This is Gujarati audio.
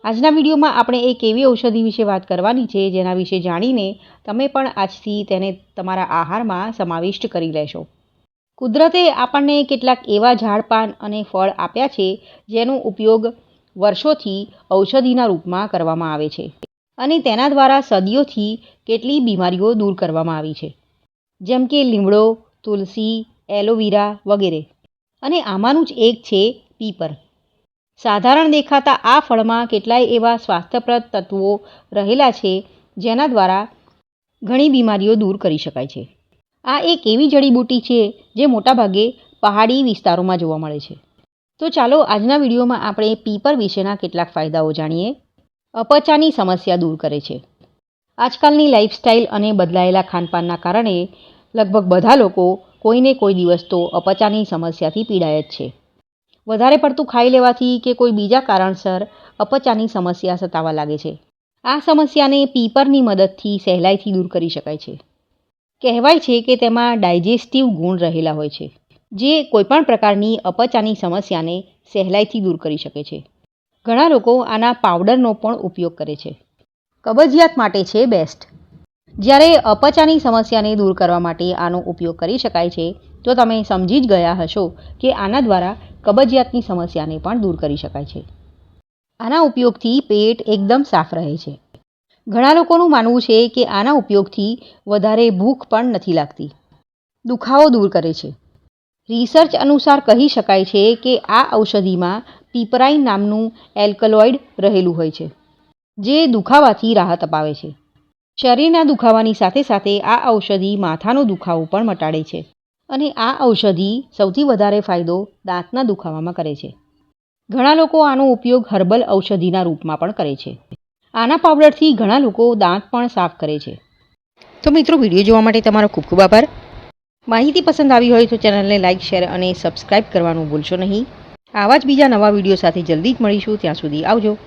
આજના વિડીયોમાં આપણે એક એવી ઔષધિ વિશે વાત કરવાની છે જેના વિશે જાણીને તમે પણ આજથી તેને તમારા આહારમાં સમાવિષ્ટ કરી લેશો। કુદરતે આપણને કેટલાક એવા ઝાડ પાન અને ફળ આપ્યા છે જેનો ઉપયોગ વર્ષોથી ઔષધિના રૂપમાં કરવામાં આવે છે અને તેના દ્વારા સદીઓથી કેટલી બીમારીઓ દૂર કરવામાં આવી છે, જેમ કે લીમડો, તુલસી, એલોવેરા વગેરે। અને આમાંનું જ એક છે પીપર। સાધારણ દેખાતા આ ફળમાં કેટલાય એવા સ્વાસ્થ્યપ્રદ તત્વો રહેલા છે જેના દ્વારા ઘણી બીમારીઓ દૂર કરી શકાય છે। આ એક એવી જડીબુટ્ટી છે જે મોટાભાગે પહાડી વિસ્તારોમાં જોવા મળે છે। તો ચાલો આજના વિડીયોમાં આપણે પીપર વિશેના કેટલાક ફાયદાઓ જાણીએ। અપચાની સમસ્યા દૂર કરે છે। આજકાલની લાઇફસ્ટાઇલ અને બદલાયેલા ખાનપાનના કારણે લગભગ બધા લોકો કોઈને કોઈ દિવસ તો અપચાની સમસ્યાથી પીડાય જ છે। વધારે પડતું ખાઈ લેવાથી કે કોઈ બીજા કારણસર અપચાની સમસ્યા સતાવા લાગે છે। આ સમસ્યાને પીપરની મદદથી સહેલાઈથી દૂર કરી શકાય છે। કહેવાય છે કે તેમાં ડાયજેસ્ટિવ ગુણ રહેલા હોય છે જે કોઈપણ પ્રકારની અપચાની સમસ્યાને સહેલાઈથી દૂર કરી શકે છે। ઘણા લોકો આના પાવડરનો પણ ઉપયોગ કરે છે। કબજિયાત માટે છે બેસ્ટ। જ્યારે અપચાની સમસ્યાને દૂર કરવા માટે આનો ઉપયોગ કરી શકાય છે તો તમે સમજી જ ગયા હશો કે આના દ્વારા કબજિયાતની સમસ્યાને પણ દૂર કરી શકાય છે। આના ઉપયોગથી પેટ એકદમ સાફ રહે છે। ઘણા લોકોનું માનવું છે કે આના ઉપયોગથી વધારે ભૂખ પણ નથી લાગતી। દુખાવો દૂર કરે છે। રિસર્ચ અનુસાર કહી શકાય છે કે આ ઔષધિમાં પીપરાઇન નામનું એલ્કલોઇડ રહેલું હોય છે જે દુખાવાથી રાહત અપાવે છે। શરીરના દુખાવાની સાથે સાથે આ ઔષધિ માથાનો દુખાવો પણ મટાડે છે અને આ ઔષધિ સૌથી વધારે ફાયદો દાંતના દુખાવામાં કરે છે। ઘણા લોકો આનો ઉપયોગ હર્બલ ઔષધિના રૂપમાં પણ કરે છે। આના પાવડરથી ઘણા લોકો દાંત પણ સાફ કરે છે। તો મિત્રો, વિડીયો જોવા માટે તમારો ખૂબ ખૂબ આભાર। માહિતી પસંદ આવી હોય તો ચેનલને લાઇક, શેર અને સબસ્ક્રાઇબ કરવાનું ભૂલશો નહીં। આવા જ બીજા નવા વિડીયો સાથે જલ્દી જ મળીશું। ત્યાં સુધી આવજો।